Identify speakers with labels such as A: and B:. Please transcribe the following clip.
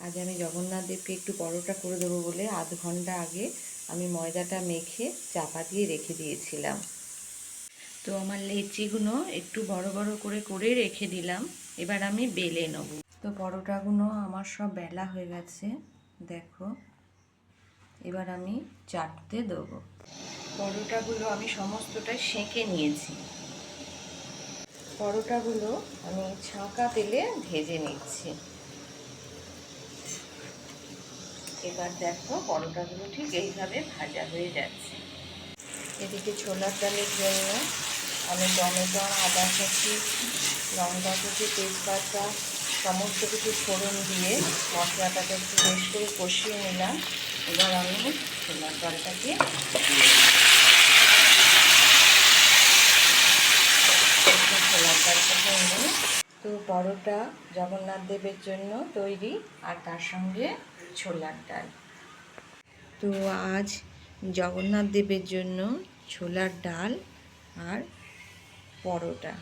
A: আজ আমি জগন্নাথ দেবকে একটু পরোটা করে দেবো বলে আধ ঘন্টা আগে আমি ময়দাটা মেখে চাপা দিয়ে রেখে দিয়েছিলাম। তো আমার লেচিগুলো একটু বড় বড় করে করে রেখে দিলাম। এবার আমি বেলে নেব। তো পরোটাগুলো আমার সব বেলা হয়ে গেছে, দেখো। এবার আমি চাটতে দেবো। পরোটাগুলো আমি সমস্তটাই সেঁকে নিয়েছি। পরোটাগুলো আমি ছাঁকা তেলে ভেজে নিচ্ছি। এবার দেখো পরোটাগুলো ঠিক এইভাবে ভাজা হয়ে যাচ্ছে। এদিকে ছোলার ডালের জন্য আমি টমেটো, আদা কুচি, লঙ্কা কুচি, তেজপাতা সমস্ত কিছু ফোড়ন দিয়ে মশলাটাকে একটু বেশ করে কষিয়ে নিলাম। এবার আমি ছোলার ডালটাকে ছোলার ডালটাকে নিয়ে তো পরোটা জগন্নাথ দেবের জন্য তৈরি, আর তার সঙ্গে ছোলার ডাল। তো আজ জগন্নাথ দেবের জন্য ছোলার ডাল আর পরোটা।